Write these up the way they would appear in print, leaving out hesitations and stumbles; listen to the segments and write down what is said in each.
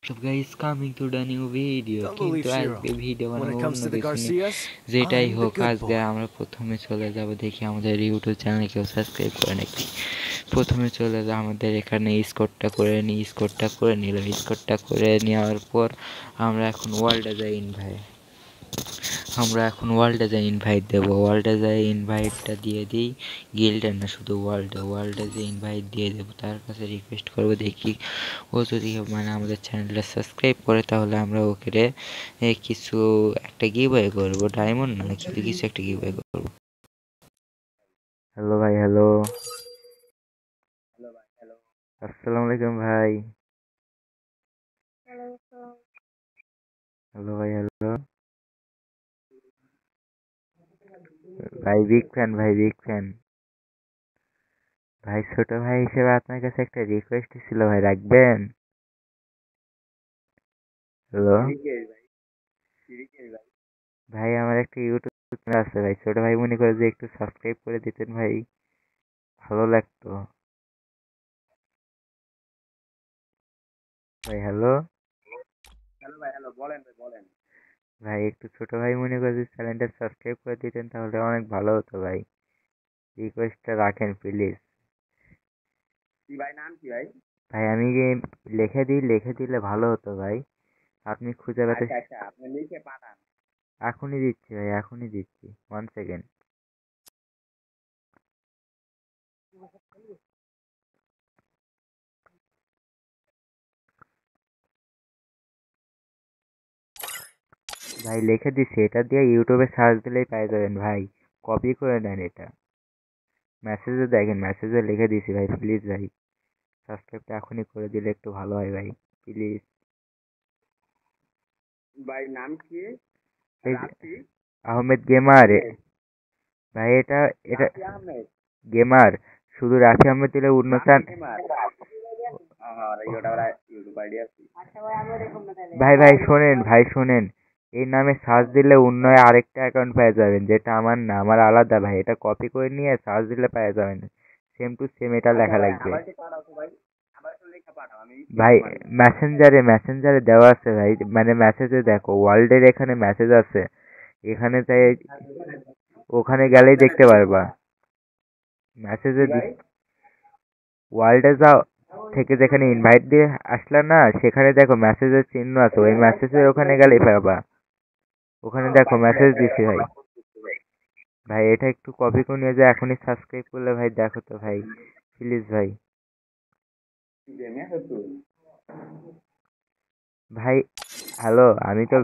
So guys, coming to the new video. কিন্তু আজকে video বানাবো অন্য কিছু নিয়ে। যেটাই হোক, আজকে আমরা প্রথমে চলে যাব, দেখি আমাদের ইউটিউব চ্যানেলে কেউ সাবস্ক্রাইব করে নাকি। প্রথমে চলে যাব আমাদের এখানে, স্কোরটা করে নিই। স্কোরটা করে নিলাম। স্কোরটা করে নেওয়ার পর আমরা এখন ওয়ার্ল্ডে যাই ইনভাইট দেবো। ওয়ার্ল্ডে যাই ইনভাইটটা দিয়ে দিই। গিল্ডে না, শুধু ওয়ার্ল্ডে যে ইনভাইট দিয়ে দেবো, তার কাছে রিকোয়েস্ট করবো। দেখি ও যদি মানে আমাদের চ্যানেলটা সাবস্ক্রাইব করে, তাহলে আমরা ওকে কিছু একটা গিভওয়ে করবো। ডায়মন্ড না, কিন্তু কিছু একটা গিভওয়ে করবো। হ্যালো ভাই, হ্যালো। আসসালামু আলাইকুম ভাই। হ্যালো ভাই, হ্যালো। ভাই বিগ ফ্যান, ভাই ছোট ভাই হিসেবে আপনার কাছে একটা রিকোয়েস্ট ছিল ভাই, রাখবেন? হ্যালো ভাই, আমার একটা ইউটিউব চ্যানেল আছে ভাই, ছোট ভাই মনে করে যে একটু সাবস্ক্রাইব করে দিতেন ভাই, ভালো লাগতো ভাই। হ্যালো ভাই, একটু ছোট ভাই মনে করে যদি চ্যানেলটা সাবস্ক্রাইব করে দিতেন, তাহলে অনেক ভালো হতো ভাই। রিকোয়েস্টটা রাখেন প্লিজ। ভাই আমি লিখে দিলে ভালো হতো ভাই। আপনি খুঁজে পেতে। এখনই দিচ্ছি ভাই, এখনই দিচ্ছি, 1 সেকেন্ড। ভাই লিখে দিচ্ছি, এটা দিয়ে ইউটিউবে সার্চ দিলেই পেয়ে যাবেন ভাই। কপি করে নেন এটা। মেসেজে দেখেন, মেসেজে লিখে দিছি ভাই, প্লিজ ভাই সাবস্ক্রাইবটা এখনই করে দিলে একটু ভালো হয় ভাই, প্লিজ। আহমেদ গেমার ভাই, এটা এটা গেমার, শুধু রাফি আহমেদ দিলে উন্নতান। ভাই শোনেন, এই নামে সার্চ দিলে উন্নয় আরেকটা অ্যাকাউন্ট পেয়ে যাবেন, যেটা আমার না, আমার আলাদা ভাই। এটা কপি করে নিয়ে সার্চ দিলে পেয়ে যাবেন, সেম টু সেম এটা লেখা লাগবে ভাই। মেসেঞ্জারে দেওয়া আছে ভাই, মানে মেসেজে দেখো, ওয়ার্ল্ডের এখানে মেসেজ আছে, এখানে যাই, ওখানে গেলেই দেখতে পারবা মেসেজে। ওয়ার্ল্ডে যাও, থেকে যেখানে ইনভাইট দিয়ে আসলা না, সেখানে দেখো মেসেজের চিহ্ন আছে, ওই মেসেজের ওখানে গেলেই পাবা। ওখানে দেখো মেসেজ দিছি ভাই। ভাই এটা একটু কপি করে নিয়ে যায়, এখনই সাবস্ক্রাইব করলে ভাই, দেখো তো ভাই, প্লিজ ভাই। ভাই হ্যালো, আমি তো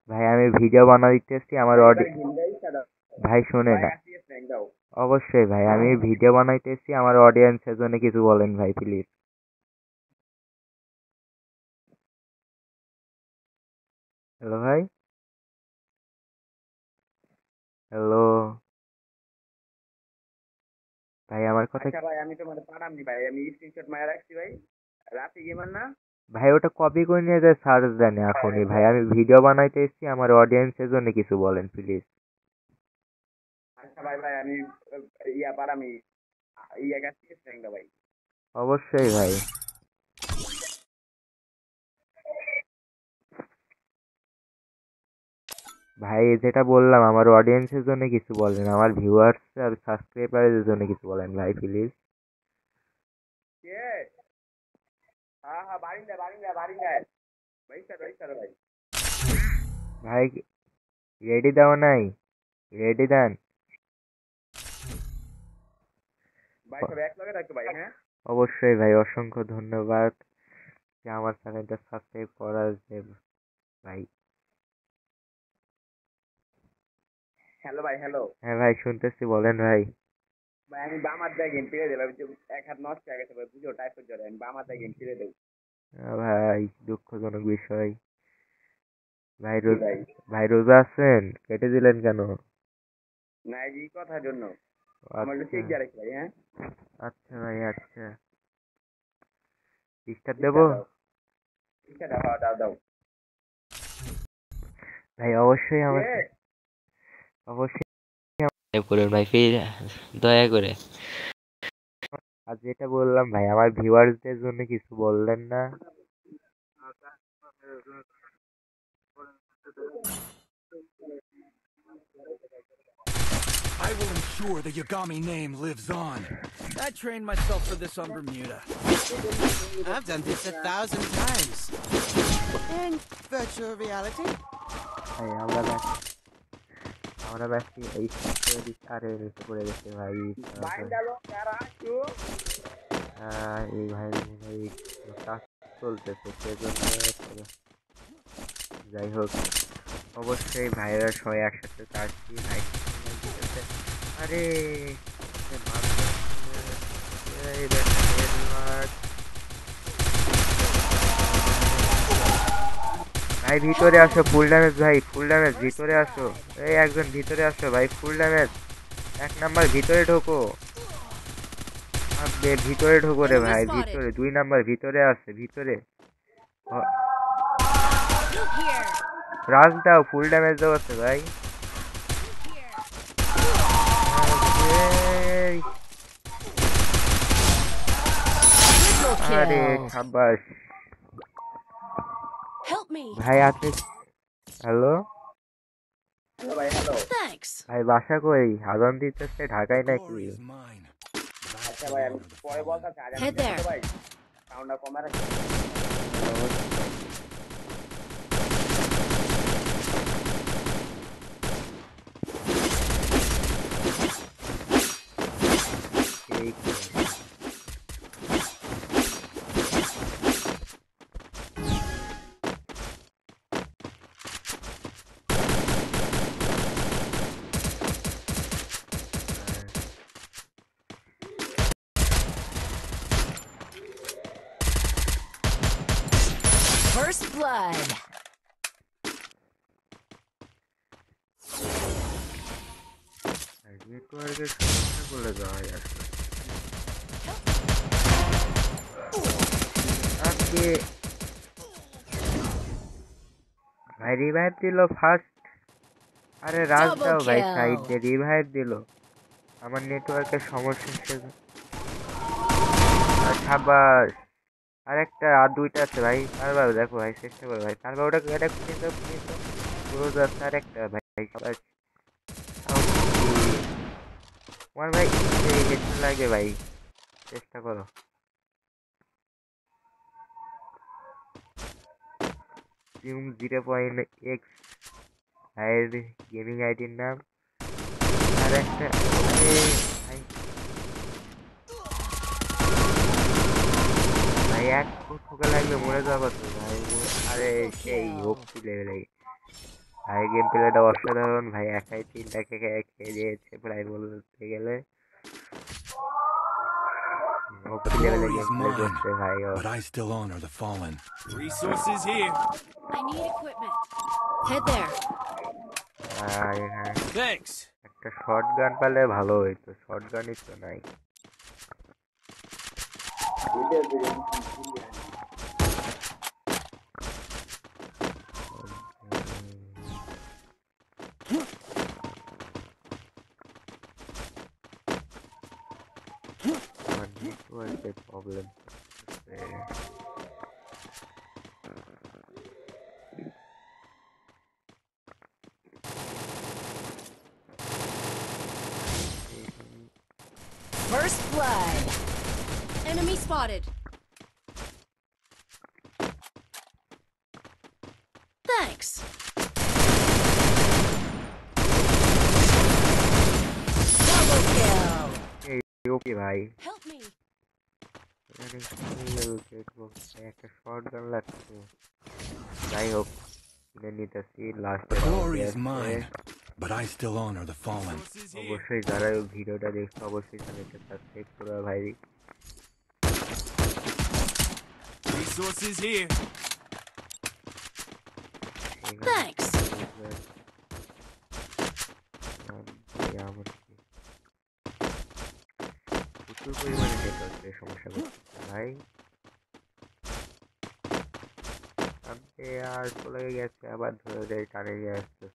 ভাই আমি ভিডিও বানাইতেছি, আমার ভাই শোনেন, অবশ্যই ভাই আমি ভিডিও বানাইতেছি, আমার অডিয়েন্সের জন্য কিছু বলেন ভাই, প্লিজ। হ্যালো ভাই, হ্যালো ভাই, আমার কথা ভাই, ওটা কপি করে নিয়ে যায় সার্চ দেন এখনই ভাই। আমি ভিডিও বানাইতে এসেছি, আমার অডিয়েন্সের জন্য কিছু বলেন প্লিজ। অবশ্যই ভাই। ভাই যেটা বললাম, আমার অডিয়েন্সের জন্য কিছু বলেন, আমার ভিউয়ার্স আর সাবস্ক্রাইবারের জন্য কিছু বলেন ভাই, প্লিজ। ভাই রেডি দাও নাই, রেডি দেন। অবশ্যই ভাই, অসংখ্য ধন্যবাদ যে আমার চ্যানেলটা সাবস্ক্রাইব করার যে ভাই। হ্যাঁ ভাই, শুনতেছি, বলেন ভাই। ভাই দুঃখজনক বিষয় ভাই। ভাই রোজা আছেন, কেটে দিলেন কেন? আচ্ছা ভাই, আচ্ছা, স্টার্ট দেবো ভাই। অবশ্যই অবশ্যই করুন ভাই, দয়া করে। আর যেটা বললাম ভাই, আমার ভিউয়ার্সদের জন্য কিছু বললেন না। I will ensure the Yagami name lives on. I trained myself for this on Bermuda. I've done this 1,000 times. In virtual reality. ভাই আমরা ব্যাসি এই আরে রেখে পড়ে গেছে ভাই এই ভাই ভাই কাজ চলতেছে সেজন্য যাই হোক অবশ্যই ভাইরা সবাই একসাথে কাটছি ভাই আরে ভাই ভিতরে আসো ফুল ড্যামেজ ভাই ফুল ড্যামেজ ভিতরে আসো এই একজন ভিতরে আসো ভাই ফুল ড্যামেজ 1 নাম্বার ভিতরে ঢোকো ভিতরে ঢোকো রে ভাই ভিতরে 2 নাম্বার ভিতরে আছে ভিতরে রাজ দাও ফুল ড্যামেজ দাও আছে ভাই আরে শাবাশ ভাই আপনি হ্যালো ভাই বাসা কই আজান দিতেছে ঢাকায় নাকি আচ্ছা ভাই আমি পরে বলতাছি ভাই সাউন্ডটা কমে রাখি First blood. নেটওয়ার্কের সমস্যা বলে দেওয়া আসলে আজকে ভাই রিভাইভ দিল ফার্স্ট আরে রাজ দাও ভাই সাইড দিয়ে রিভাইভ দিল আমার নেটওয়ার্কের সমস্যা ছিল শাবাশ আরেকটা আর দুইটা আছে ভাই তারপর দেখো ভাই চেষ্টা করো ভাই তারপর ওটা এটা কিন্তু পুরো যাচ্ছে আরেকটা ভাই শাবাশ আমার ভাই হেডফোন লাগবে ভাই চেষ্টা করো Zoom 0.x ভাইয়ের গেমিং আইডির নাম আর একটা ভাই এক ঠোকা লাগলে মরে যাবো তো ভাই আরে সেই ওপি লেভেলে ভাই গেম প্লেটা অসাধারণ ভাই একাই 3টাকে খেয়ে দিয়েছে প্রায় বলতে গেলে but I still honor the fallen. Resources here. I need equipment. Head there. Thanks. একটা শটগান পেলে ভালো হইতো শটগানই তো নাই নেটওয়ার্কের problem First blood. Enemy spotted. Thanks. Double kill. ওকে ভাই Help me. একটা শটগান লাগছে যাই হোক কিনে নিতেছি last Glory is mine, but I still honor the fallen. অবশ্যই যারা ভিডিওটা দেখছো অবশ্যই চ্যানেলটা সাবস্ক্রাইব করো ভাই Resources here. Thanks. প্রচুর পরিমাণে নেটওয়ার্কের সমস্যা করছে ভাই আর চলে গেছে আবার ধরে টানে নিয়ে আসতেছে